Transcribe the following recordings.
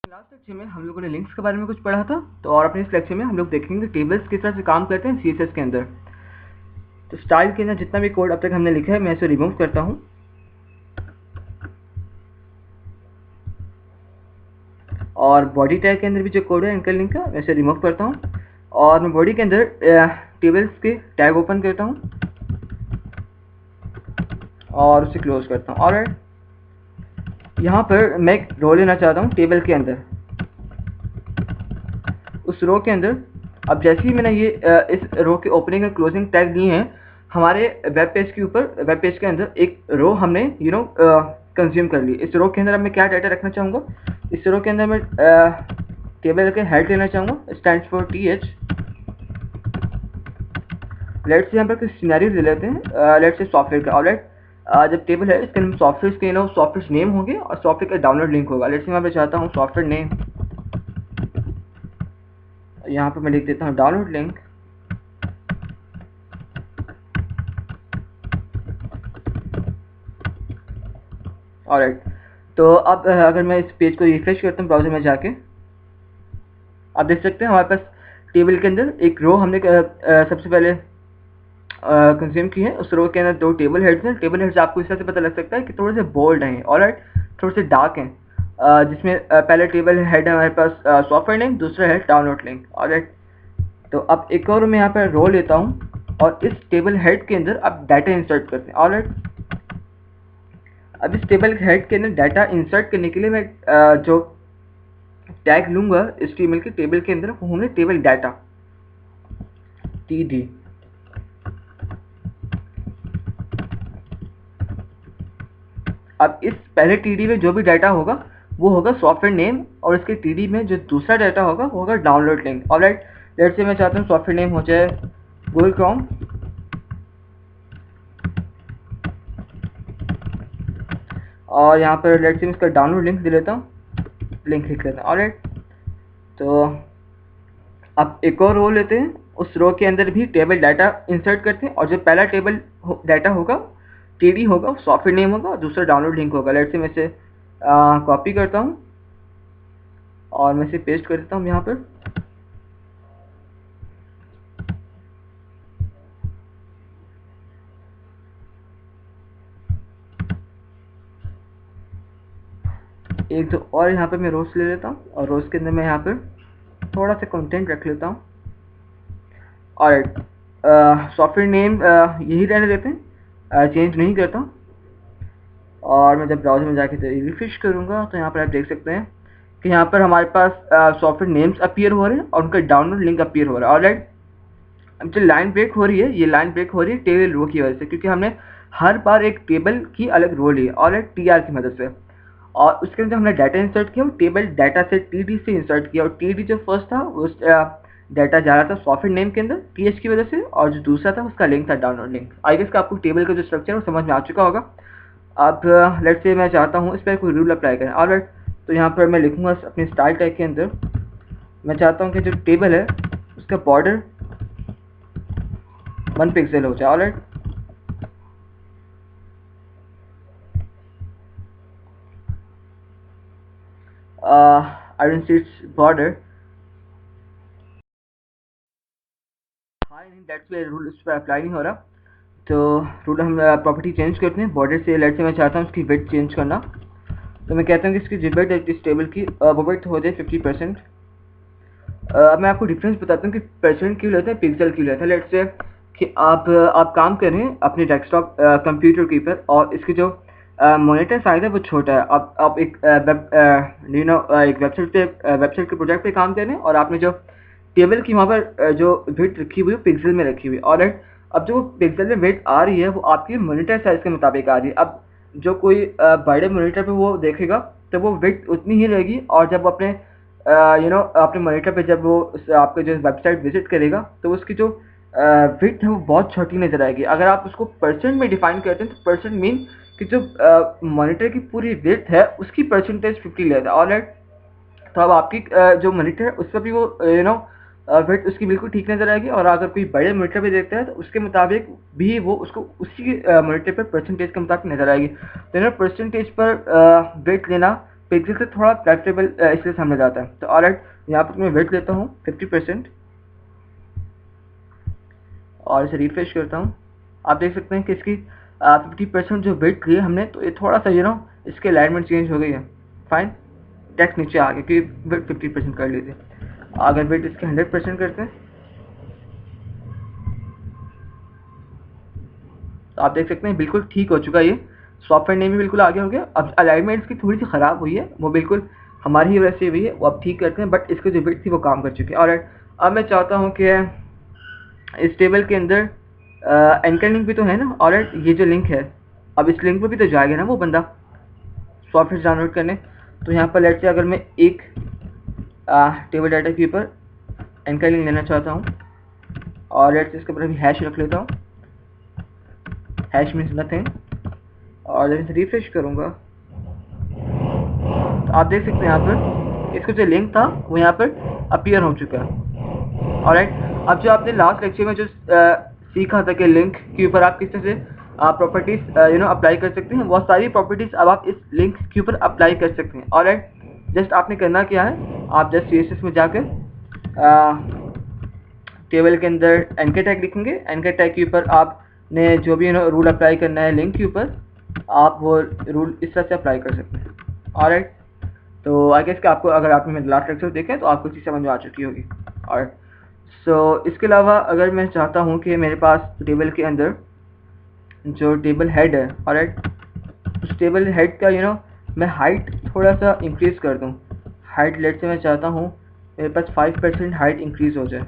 Last lecture में हम लोगों ने लिंक्स के बारे में कुछ पढ़ा था, तो और अपने इस लेक्चर में हम लोग देखेंगे टेबल्स किस तरह से काम करते हैं सीएसएस के अंदर। तो स्टाइल के अंदर जितना भी कोड अब तक हमने लिखा है मैं इसे रिमूव करता हूँ और बॉडी टैग के अंदर भी जो कोड है इनका लिंक है मैं इसे रिमूव करता हूँ और मैं बॉडी के अंदर टेबल्स के टैग ओपन करता हूँ और उसे क्लोज करता हूँ। और यहाँ पर मैं एक रो लेना चाहता हूँ टेबल के अंदर, उस रो के अंदर। अब जैसे ही मैंने ये इस रो के ओपनिंग और क्लोजिंग टैग दिए हैं, हमारे वेब पेज के ऊपर, वेब पेज के अंदर एक रो हमने कंज्यूम कर ली। इस रो के अंदर अब मैं क्या डाटा रखना चाहूँगा, इस रो के अंदर मैं टेबल के हेड लेना चाहूँगा, stands for TH। Let's say यहाँ पर कुछ सिनेरियो ले लेते हैं, लेट्स से सॉफ्टवेयर का। ऑलराइट, जब टेबल है इसके अंदर सॉफ्टवेयर के सॉफ्टवेयर नेम होंगे और सॉफ्टवेयर का डाउनलोड लिंक होगा। लेट्स से यहाँ पर चाहता हूँ सॉफ्टवेयर नेम, यहाँ पर मैं लिख देता हूँ डाउनलोड लिंक। ऑलराइट, तो अब अगर मैं इस पेज को रिफ्रेश करता हूँ ब्राउजर में जाके, आप देख सकते हैं हमारे पास टेबल के अंदर एक रो हमने सबसे पहले कंज्यूम की है। उस रो के अंदर दो टेबल हेड्स हैं। टेबल हेड्स आपको इस तरह से पता लग सकता है कि थोड़े से बोल्ड हैं, ऑलराइट, थोड़े से डार्क हैं, जिसमें पहले टेबल हेड है हमारे पास सॉफ्टवेयर नेम, दूसरा है डाउनलोड लिंक। ऑलराइट, तो अब एक और मैं यहाँ पर रो लेता हूँ और इस टेबल हेड के अंदर अब डाटा इंसर्ट करते हैं। ऑलराइट, अब इस टेबल हेड के अंदर डाटा इंसर्ट करने के लिए मैं जो टैग लूंगा इस टेबल के अंदर, वो होंगे टेबल डाटा, TD। अब इस पहले TD में जो भी डाटा होगा वो होगा सॉफ्टवेयर नेम, और इसके TD में जो दूसरा डाटा होगा वो होगा download link. Alright, let's say मैं चाहता हूँ सॉफ्टवेयर नेम हो जाए गूगल क्रोम, और यहाँ पर लेट्स से मैं इसका डाउनलोड लिंक दे लेता हूँ, लिंक लिख लेता हूँ। ऑलराइट, तो अब एक और रो लेते हैं, उस रो के अंदर भी टेबल डाटा इंसर्ट करते हैं, और जो पहला टेबल डाटा होगा TD होगा, सॉफ्टवेयर नेम होगा, और दूसरा डाउनलोड लिंक होगा। लेट्स से मैं इसे कॉपी करता हूँ और मैं इसे पेस्ट कर देता हूँ यहाँ पर। एक दो और यहाँ पे मैं रोज ले लेता हूँ और रोज के अंदर मैं यहाँ पर थोड़ा सा कंटेंट रख लेता हूँ। और सॉफ्टवेयर नेम यही रहने देते हैं, चेंज नहीं करता। और मैं जब ब्राउज़र में जाके रिफ्रेश करूँगा तो यहाँ पर आप देख सकते हैं कि यहाँ पर हमारे पास सॉफ्टवेयर नेम्स अपीयर हो रहे हैं और उनका डाउनलोड लिंक अपीयर हो रहा है। ऑलराइट, अब जो लाइन ब्रेक हो रही है, ये लाइन ब्रेक हो रही है टेबल रो की वजह से, क्योंकि हमने हर बार एक टेबल की अलग रो ली है, ऑलराइट, TR की मदद से। और उसके अंदर हमने डाटा इंसर्ट किया, वो टेबल डाटा से TD से इंसर्ट किया, और TD जो फर्स्ट था उस डाटा जा रहा था सॉफ्टवेयर नेम के अंदर TH की वजह से, और जो दूसरा था उसका लिंक था डाउनलोड लिंक। आई गेस का आपको टेबल का जो स्ट्रक्चर है वो समझ में आ चुका होगा। अब लेट्स से मैं चाहता हूँ इस पर कोई रूल अप्लाई करें। ऑलराइट, तो यहाँ पर मैं लिखूँगा अपने स्टाइल टैग के अंदर, मैं चाहता हूँ कि जो टेबल है उसका बॉर्डर 1 पिक्सल हो जाए। Alright, I don't see its border. हाँ, नहीं, दैट्स वाई रूल इस पर अप्लाई नहीं हो रहा। तो रूल हम प्रॉपर्टी चेंज करते हैं बॉर्डर से। लेट्स से मैं चाहता हूँ उसकी विड्थ चेंज करना, तो मैं कहता हूँ कि इसकी जो विड्थ है इस टेबल की वो विड्थ हो जाए 50%। अब मैं आपको डिफरेंस बताता हूँ कि परसेंट क्यों लेता है, पिक्सल क्यों लेता है। लेट्स से कि आप काम कर रहे हैं अपने डेस्कटॉप कंप्यूटर के ऊपर, और इसके जो मॉनिटर साइज है वो छोटा है। आप एक एक वेबसाइट के प्रोजेक्ट पे काम कर रहे हैं, और आपने जो टेबल की वहाँ पर जो विड्थ रखी हुई है पिक्सल में रखी हुई है। ऑलराइट, अब जो पिक्सल में विड्थ आ रही है वो आपके मॉनिटर साइज के मुताबिक आ रही है। अब जो कोई बड़े मॉनिटर पे वो देखेगा तो वो विड्थ उतनी ही रहेगी, और जब अपने अपने मॉनिटर पे जब वो आपके जो वेबसाइट विजिट करेगा तो उसकी जो विड्थ है वो बहुत छोटी नज़र आएगी। अगर आप उसको परसेंट में डिफाइन करते हैं तो परसेंट मीन कि जो मॉनिटर की पूरी विड्थ है उसकी परसेंटेज 50 लेता है। ऑलराइट, तो अब आपकी जो मॉनिटर है उस पर भी वो विड्थ उसकी बिल्कुल ठीक नज़र आएगी, और अगर कोई बड़े मॉनिटर पे देखता है तो उसके मुताबिक भी वो उसको उसी मॉनिटर पर परसेंटेज के मुताबिक नज़र आएगी। तो परसेंटेज पर विड्थ लेना पिक्सल से थोड़ा प्रेफरेबल इसलिए समझ जाता है। तो ऑलराइट, यहाँ पर मैं वेट लेता हूँ 50% और इसे रिफ्रेश करता हूँ। आप देख सकते हैं कि इसकी 50% जो वेट ली है हमने, तो ये थोड़ा सा इसके अलाइनमेंट चेंज हो गई है। फाइन, टेक्स्ट नीचे आ गया क्योंकि वेट 50% कर लीजिए। अगर वेट इसके 100% करते हैं तो आप देख सकते हैं बिल्कुल ठीक हो चुका है। ये सॉफ्टवेयर नेम भी बिल्कुल आगे हो गया। अब अलाइनमेंट इसकी थोड़ी सी ख़राब हुई है, वो बिल्कुल हमारी ही वजह से हुई है, वो अब ठीक करते हैं, बट इसकी जो वेट थी वो काम कर चुकी है। और अब मैं चाहता हूँ कि इस टेबल के अंदर एंकर लिंक भी तो है ना। और ये जो लिंक है, अब इस लिंक पर भी तो जाएगा ना वो बंदा सॉफ्टवेयर डाउनलोड करने। तो यहाँ पर लेट से अगर मैं एक टेबल डाटा के ऊपर एंकर लिंक लेना चाहता हूँ और लेट से इसके ऊपर अभी हैश रख लेता हूँ। हैश मीन्स नथिंग, और जब इसे रिफ्रेश करूँगा तो आप देख सकते हैं यहाँ पर इसका जो लिंक था वो यहाँ पर अपीयर हो चुका है। ऑलराइट, अब जो आपने लास्ट लेक्चर में जो सीखा था कि लिंक के ऊपर आप किस तरह से प्रॉपर्टीज अप्लाई कर सकते हैं, वो सारी प्रॉपर्टीज अब आप इस लिंक के ऊपर अप्लाई कर सकते हैं। ऑलराइट, जस्ट आपने करना क्या है, आप जस्ट CSS में जाकर टेबल के अंदर एंकर टैग लिखेंगे। एंकर टैग के ऊपर आपने जो भी रूल अप्लाई करना है लिंक के ऊपर, आप वो रूल इस तरह से अप्लाई कर सकते हैं। ऑलराइट, तो आई गेस कि आपको, अगर आपने मेरे लास्ट लेक्चर देखें तो आपको चीज़ समझ में आ चुकी होगी। और सो इसके अलावा अगर मैं चाहता हूँ कि मेरे पास टेबल के अंदर जो टेबल हेड है, ऑलराइट, उस टेबल हेड का मैं हाइट थोड़ा सा इंक्रीज कर दूँ। हाइट लेट से मैं चाहता हूँ मेरे पास 5% हाइट इंक्रीज हो जाए।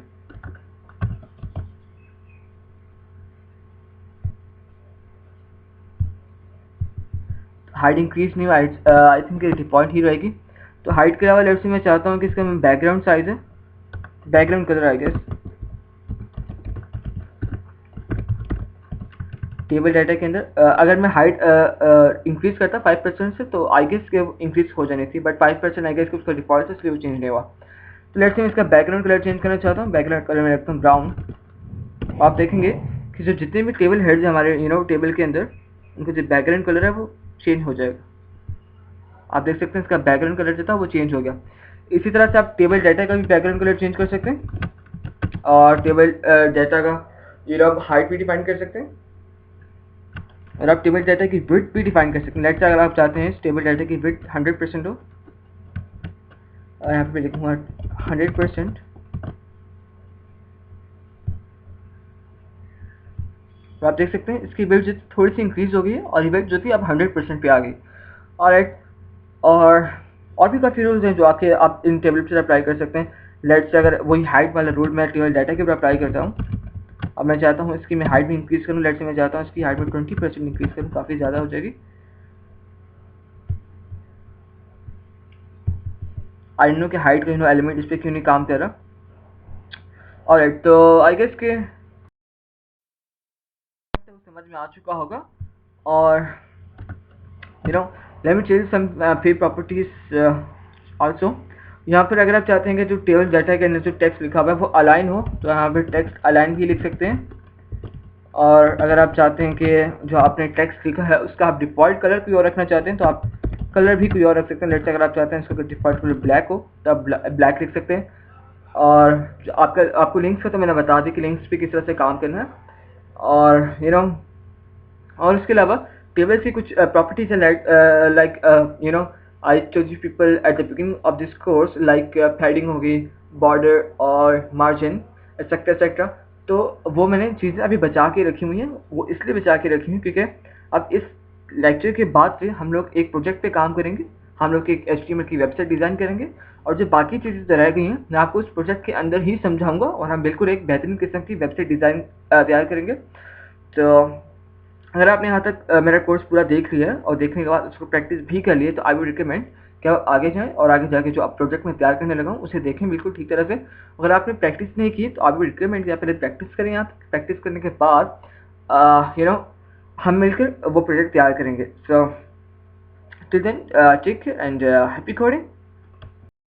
हाइट इंक्रीज नहीं, आई थिंक डिफॉल्ट ही रहेगी। तो हाइट के अलावा लेट से मैं चाहता हूँ कि इसका बैकग्राउंड साइज है, background colour I guess table data के अंदर अगर मैं हाइट इंक्रीज करता 5% से तो आई गेस के इंक्रीज हो जानी थी, बट 5% आई गेस कि उसका डिफॉल्ट है इसलिए वो चेंज नहीं हुआ। तो लेट्स से मैं इसका बैकग्राउंड कलर चेंज करना चाहता हूँ। बैकग्राउंड कलर में रखता हूँ ब्राउन। आप देखेंगे कि जो जितने भी टेबल हेड्स हमारे टेबल के अंदर, उनका जो बैकग्राउंड कलर है वो चेंज हो जाएगा। आप देख सकते हैं इसका बैकग्राउंड कलर जो था वो चेंज हो गया। इसी तरह से आप टेबल डाटा का भी बैकग्राउंड कलर चेंज कर सकते हैं और टेबल डाटा का हाइट भी डिफाइन कर सकते हैं और आप टेबल डाटा की विड्थ भी डिफाइन कर सकते हैं। लेट्स से अगर आप चाहते हैं इस टेबल डाटा की विड्थ 100% हो, और यहाँ पे लिखूँगा 100%, तो आप देख सकते हैं इसकी विड्थ जो थोड़ी सी इंक्रीज हो गई है और ये विड्थ जो थी अब 100% पे आ गई। ऑलराइट, और भी काफ़ी रूल्स हैं जो आके आप इन टेबल पर अप्लाई कर सकते हैं। लेट्स से अगर वही हाइट वाला रूल मैं टेबल डाटा के ऊपर अप्लाई करता हूँ, अब मैं चाहता हूँ इसकी मैं हाइट भी इंक्रीज करूँ। लेट्स से मैं चाहता हूँ इसकी हाइट में 20% इंक्रीज करूँ, काफ़ी ज़्यादा हो जाएगी। आई नो कि हाइट का एलिमेंट इस पर क्यों नहीं काम कर रहा। ऑलराइट, तो आई गेस के समझ में आ चुका होगा। और let me tell some free properties also. यहाँ पर अगर आप चाहते हैं कि जो टेबल डाटा के अंदर जो टेक्स्ट लिखा हुआ है वो अलाइन हो, तो यहाँ पर टेक्स्ट अलाइन भी लिख सकते हैं। और अगर आप चाहते हैं कि जो आपने टेक्स्ट लिखा है उसका आप डिफ़ॉल्ट कलर कोई और रखना चाहते हैं तो आप कलर भी कोई और रख सकते हैं। लेट्स से अगर आप चाहते हैं इसका डिफ़ॉल्ट कलर ब्लैक हो तो आप ब्लैक लिख सकते हैं। और जो आपको लिंक्स का तो मैंने बता दी कि लिंक्स पे किस तरह से काम करना है। और और इसके अलावा टेबल की कुछ प्रॉपर्टीज है like I told you people at the beginning of this course, like padding हो गई, बॉर्डर और मार्जिन एक्सेट्रा एक्सेट्रा। तो वो मैंने चीज़ें अभी बचा के रखी हुई हैं। वो इसलिए बचा के रखी हुई क्योंकि अब इस लेक्चर के बाद से हम लोग एक प्रोजेक्ट पे काम करेंगे। हम लोग एक HTML की वेबसाइट डिज़ाइन करेंगे और जो बाकी चीज़ें रह गई हैं मैं आपको उस प्रोजेक्ट के अंदर ही समझाऊंगा और हम बिल्कुल एक बेहतरीन किस्म की वेबसाइट डिज़ाइन तैयार करेंगे। तो अगर आपने यहाँ तक मेरा कोर्स पूरा देख लिया है और देखने के बाद उसको प्रैक्टिस भी कर लिए तो आई वुड रिकमेंड कि आप आगे जाएं और आगे जाके जो आप प्रोजेक्ट में तैयार करने लगा हूँ उसे देखें बिल्कुल ठीक तरह से। अगर आपने प्रैक्टिस नहीं की तो आई वुड रिकमेंड कि आप पहले प्रैक्टिस करें। आप प्रैक्टिस करने के बाद हम मिलकर वो प्रोजेक्ट तैयार करेंगे। So till then take care and happy coding.